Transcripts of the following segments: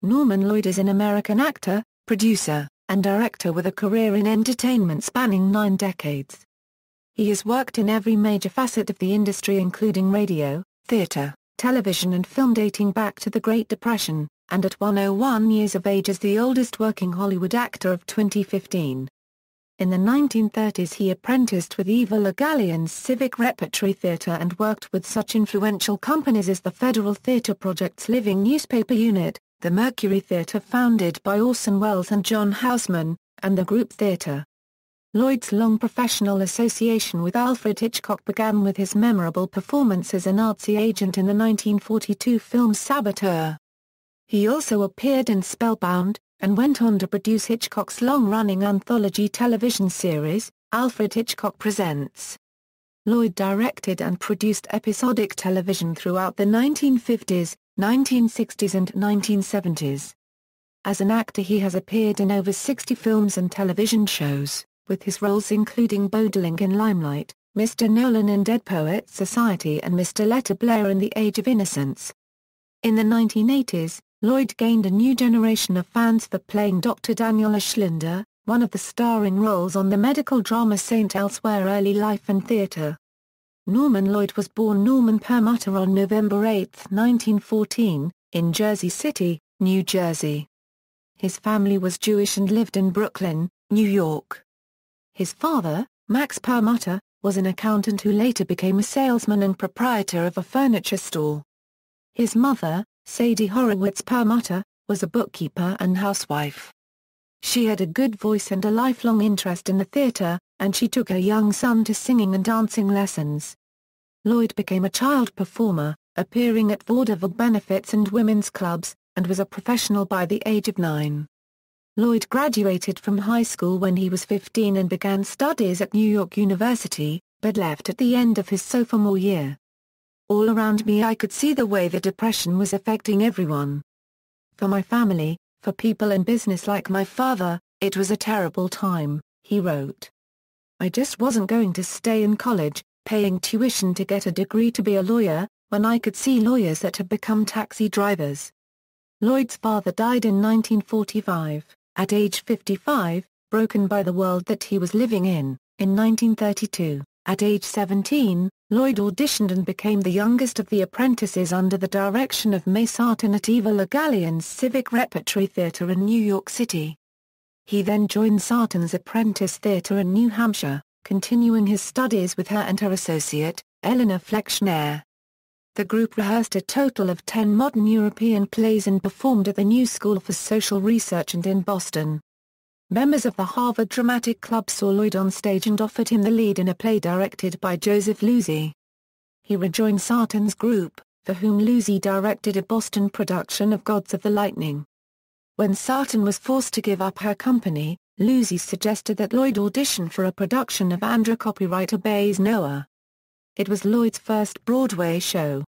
Norman Lloyd is an American actor, producer, and director with a career in entertainment spanning 9 decades. He has worked in every major facet of the industry including radio, theater, television and film dating back to the Great Depression, and at 101 years of age is the oldest working Hollywood actor of 2015. In the 1930s he apprenticed with Eva Le Gallienne's Civic Repertory Theatre and worked with such influential companies as the Federal Theatre Project's Living Newspaper Unit, the Mercury Theatre founded by Orson Welles and John Houseman, and the Group Theatre. Lloyd's long professional association with Alfred Hitchcock began with his memorable performance as a Nazi agent in the 1942 film Saboteur. He also appeared in Spellbound, and went on to produce Hitchcock's long-running anthology television series, Alfred Hitchcock Presents. Lloyd directed and produced episodic television throughout the 1950s, 1960s and 1970s. As an actor he has appeared in over 60 films and television shows, with his roles including Bodling in Limelight, Mr. Nolan in Dead Poets Society and Mr. Letta Blair in The Age of Innocence. In the 1980s, Lloyd gained a new generation of fans for playing Dr. Daniel Schlinder, one of the starring roles on the medical drama St. Elsewhere Early Life and Theatre. Norman Lloyd was born Norman Perlmutter on November 8, 1914, in Jersey City, New Jersey. His family was Jewish and lived in Brooklyn, New York. His father, Max Perlmutter, was an accountant who later became a salesman and proprietor of a furniture store. His mother, Sadie Horowitz Perlmutter, was a bookkeeper and housewife. She had a good voice and a lifelong interest in the theater, and she took her young son to singing and dancing lessons. Lloyd became a child performer, appearing at vaudeville benefits and women's clubs, and was a professional by the age of 9. Lloyd graduated from high school when he was 15 and began studies at New York University, but left at the end of his sophomore year. All around me I could see the way the depression was affecting everyone. For my family, for people in business like my father, it was a terrible time, he wrote. I just wasn't going to stay in college, paying tuition to get a degree to be a lawyer, when I could see lawyers that had become taxi drivers. Lloyd's father died in 1945, at age 55, broken by the world that he was living in. In 1932, at age 17, Lloyd auditioned and became the youngest of the apprentices under the direction of May Sarton at Eva Le Gallienne's Civic Repertory Theatre in New York City. He then joined Sarton's Apprentice Theatre in New Hampshire, continuing his studies with her and her associate, Eleanor Flexner. The group rehearsed a total of 10 modern European plays and performed at the New School for Social Research and in Boston. Members of the Harvard Dramatic Club saw Lloyd on stage and offered him the lead in a play directed by Joseph Losey. He rejoined Sarton's group, for whom Losey directed a Boston production of Gods of the Lightning. When Sarton was forced to give up her company, Losey suggested that Lloyd audition for a production of Andra copyright obeys Noah. It was Lloyd's first Broadway show.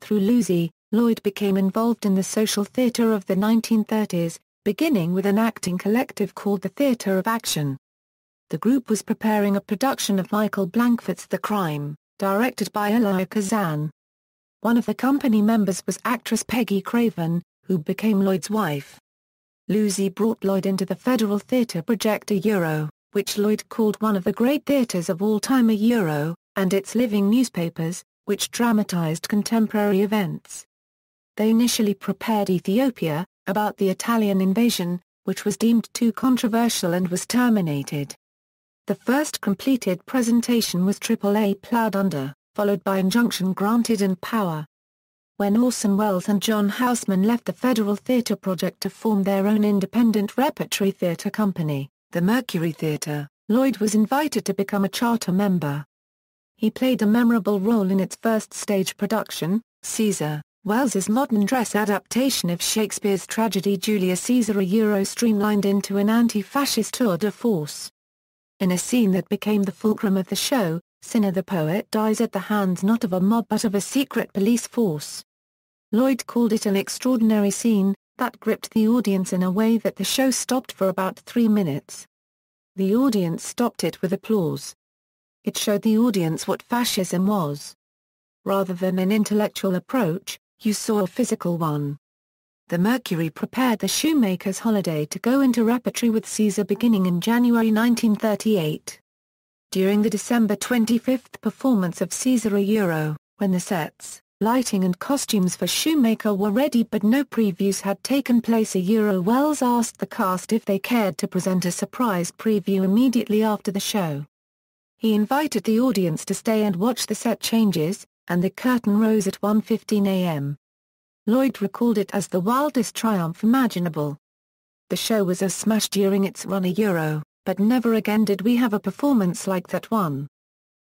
Through Losey, Lloyd became involved in the social theatre of the 1930s, beginning with an acting collective called the Theatre of Action. The group was preparing a production of Michael Blankfett's The Crime, directed by Elia Kazan. One of the company members was actress Peggy Craven, who became Lloyd's wife. Losey brought Lloyd into the Federal Theatre Project Euro, which Lloyd called one of the great theatres of all time Euro, and its living newspapers, which dramatized contemporary events. They initially prepared Ethiopia, about the Italian invasion, which was deemed too controversial and was terminated. The first completed presentation was AAA Plowed Under, followed by Injunction Granted and Power. When Orson Welles and John Houseman left the Federal Theatre Project to form their own independent repertory theatre company, the Mercury Theatre, Lloyd was invited to become a charter member. He played a memorable role in its first stage production, Caesar, Welles's modern dress adaptation of Shakespeare's tragedy Julius Caesar streamlined into an anti-fascist tour de force. In a scene that became the fulcrum of the show, Cinna the poet dies at the hands not of a mob but of a secret police force. Lloyd called it an extraordinary scene, that gripped the audience in a way that the show stopped for about 3 minutes. The audience stopped it with applause. It showed the audience what fascism was. Rather than an intellectual approach, you saw a physical one. the Mercury prepared the shoemaker's holiday to go into repertory with Caesar beginning in January 1938. During the December 25 performance of Caesar when the sets, lighting and costumes for Shoemaker were ready but no previews had taken place Wells asked the cast if they cared to present a surprise preview immediately after the show. He invited the audience to stay and watch the set changes, and the curtain rose at 1:15 a.m. Lloyd recalled it as the wildest triumph imaginable. The show was a smash during its run but never again did we have a performance like that one.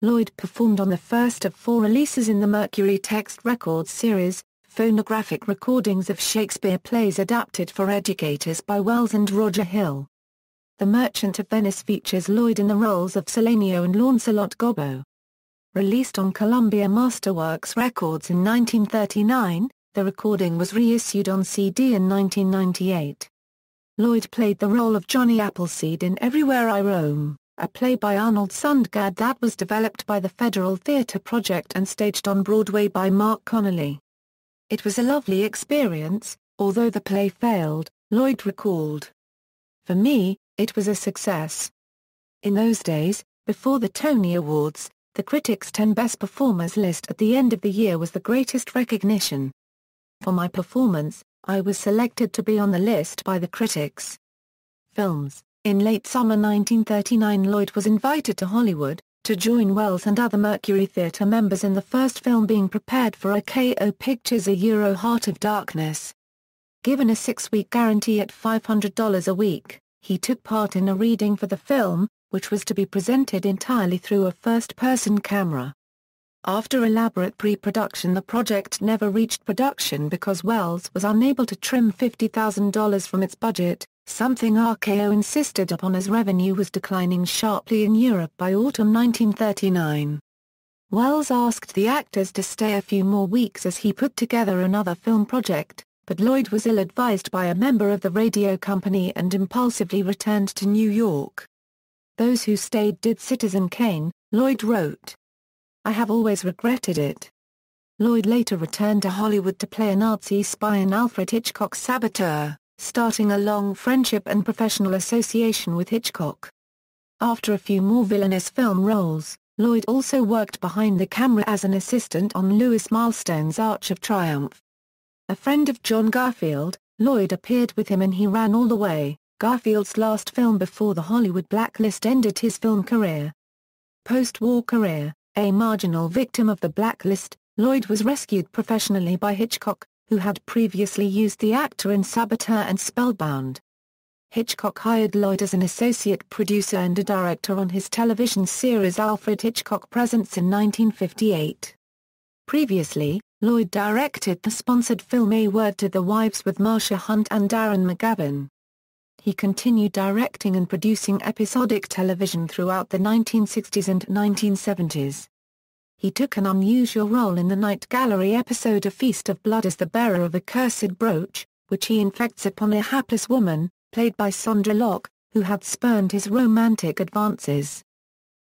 Lloyd performed on the first of 4 releases in the Mercury Text Records series, phonographic recordings of Shakespeare plays adapted for educators by Wells and Roger Hill. The Merchant of Venice features Lloyd in the roles of Salanio and Launcelot Gobbo. Released on Columbia Masterworks Records in 1939, the recording was reissued on CD in 1998. Lloyd played the role of Johnny Appleseed in Everywhere I Roam, a play by Arnold Sundgard that was developed by the Federal Theatre Project and staged on Broadway by Mark Connolly. It was a lovely experience, although the play failed, Lloyd recalled. For me, it was a success. In those days, before the Tony Awards, the critics' 10 Best Performers list at the end of the year was the greatest recognition. For my performance, I was selected to be on the list by the critics. Films. In late summer 1939 Lloyd was invited to Hollywood, to join Wells and other Mercury Theatre members in the first film being prepared for RKO Pictures Heart of Darkness. Given a 6-week guarantee at $500 a week, he took part in a reading for the film, which was to be presented entirely through a first-person camera. After elaborate pre-production the project never reached production because Wells was unable to trim $50,000 from its budget, something RKO insisted upon as revenue was declining sharply in Europe by autumn 1939. Wells asked the actors to stay a few more weeks as he put together another film project, but Lloyd was ill-advised by a member of the radio company and impulsively returned to New York. Those who stayed did Citizen Kane, Lloyd wrote. I have always regretted it. Lloyd later returned to Hollywood to play a Nazi spy in Alfred Hitchcock's Saboteur, starting a long friendship and professional association with Hitchcock. After a few more villainous film roles, Lloyd also worked behind the camera as an assistant on Louis Milestone's Arch of Triumph. A friend of John Garfield, Lloyd appeared with him in He Ran All the Way, Garfield's last film before the Hollywood blacklist ended his film career. Post-war career. A marginal victim of the blacklist, Lloyd was rescued professionally by Hitchcock, who had previously used the actor in Saboteur and Spellbound. Hitchcock hired Lloyd as an associate producer and a director on his television series Alfred Hitchcock Presents in 1958. Previously, Lloyd directed the sponsored film A Word to the Wives with Marcia Hunt and Darren McGavin. He continued directing and producing episodic television throughout the 1960s and 1970s. He took an unusual role in the Night Gallery episode A Feast of Blood as the bearer of a cursed brooch, which he inflicts upon a hapless woman, played by Sondra Locke, who had spurned his romantic advances.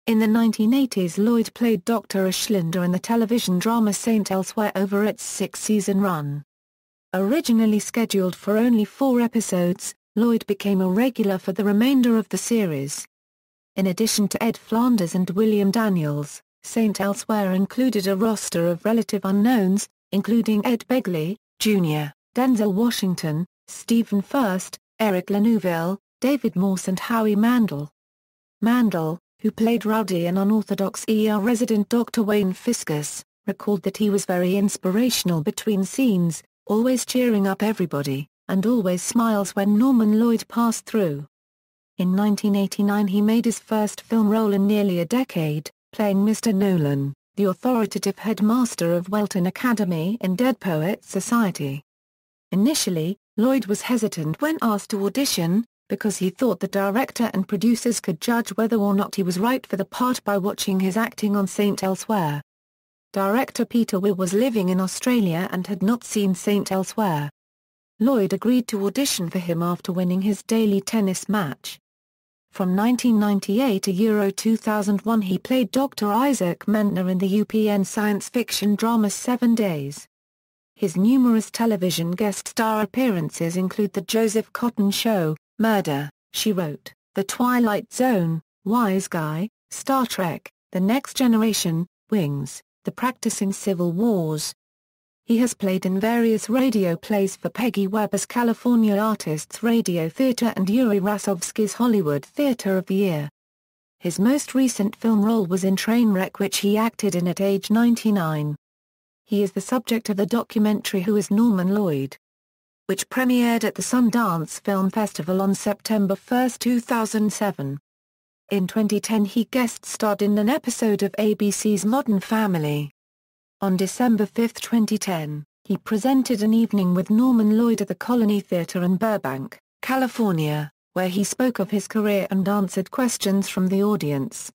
In the 1980s Lloyd played Dr. Ashlinder in the television drama Saint Elsewhere over its 6-season run. Originally scheduled for only 4 episodes, Lloyd became a regular for the remainder of the series. In addition to Ed Flanders and William Daniels, Saint Elsewhere included a roster of relative unknowns, including Ed Begley, Jr., Denzel Washington, Stephen Furst, Eric Lanouville, David Morse and Howie Mandel. Mandel, who played rowdy and unorthodox ER resident Dr. Wayne Fiscus, recalled that he was very inspirational between scenes, always cheering up everybody, and always smiles when Norman Lloyd passed through. In 1989 he made his first film role in nearly a decade, playing Mr. Nolan, the authoritative headmaster of Welton Academy in Dead Poets Society. Initially, Lloyd was hesitant when asked to audition, because he thought the director and producers could judge whether or not he was right for the part by watching his acting on Saint Elsewhere. Director Peter Weir was living in Australia and had not seen Saint Elsewhere. Lloyd agreed to audition for him after winning his daily tennis match. From 1998 to 2001 he played Dr. Isaac Mentner in the UPN science fiction drama 7 Days. His numerous television guest star appearances include The Joseph Cotton Show, Murder, She Wrote, The Twilight Zone, Wise Guy, Star Trek, The Next Generation, Wings, The Practicing Civil Wars. He has played in various radio plays for Peggy Webber's California Artists Radio Theater and Yuri Rasovsky's Hollywood Theater of the Year. His most recent film role was in Trainwreck, which he acted in at age 99. He is the subject of the documentary Who is Norman Lloyd?, which premiered at the Sundance Film Festival on September 1, 2007. In 2010 he guest-starred in an episode of ABC's Modern Family. On December 5, 2010, he presented An Evening with Norman Lloyd at the Colony Theater in Burbank, California, where he spoke of his career and answered questions from the audience.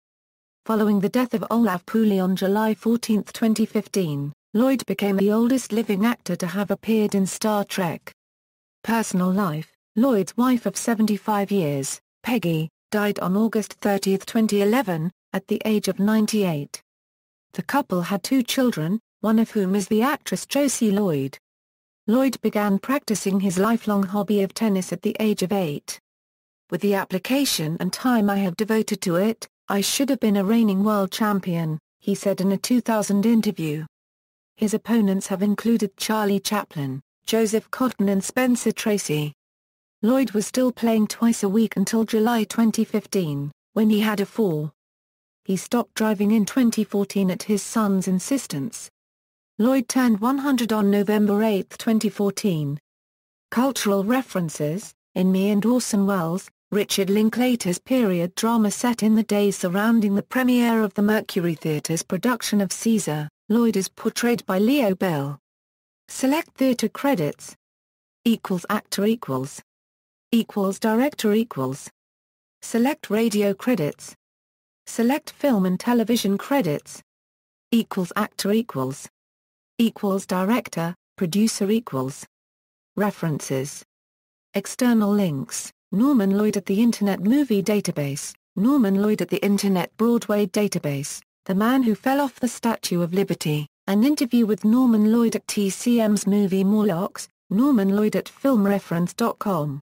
Following the death of Olaf Pooley on July 14, 2015, Lloyd became the oldest living actor to have appeared in Star Trek. Personal life: Lloyd's wife of 75 years, Peggy, died on August 30, 2011, at the age of 98. The couple had 2 children, one of whom is the actress Josie Lloyd. Lloyd began practicing his lifelong hobby of tennis at the age of 8. With the application and time I have devoted to it, I should have been a reigning world champion, he said in a 2000 interview. His opponents have included Charlie Chaplin, Joseph Cotton and Spencer Tracy. Lloyd was still playing twice a week until July 2015, when he had a fall. He stopped driving in 2014 at his son's insistence. Lloyd turned 100 on November 8, 2014. Cultural references: In Me and Orson Welles, Richard Linklater's period drama set in the days surrounding the premiere of the Mercury Theatre's production of Caesar, Lloyd is portrayed by Leo Bill. Select theater credits. Actor Director Select radio credits. Select film and television credits. Actor Director, Producer References. External links: Norman Lloyd at the Internet Movie Database, Norman Lloyd at the Internet Broadway Database, The Man Who Fell Off the Statue of Liberty, an interview with Norman Lloyd at TCM's movie Morlocks, Norman Lloyd at filmreference.com.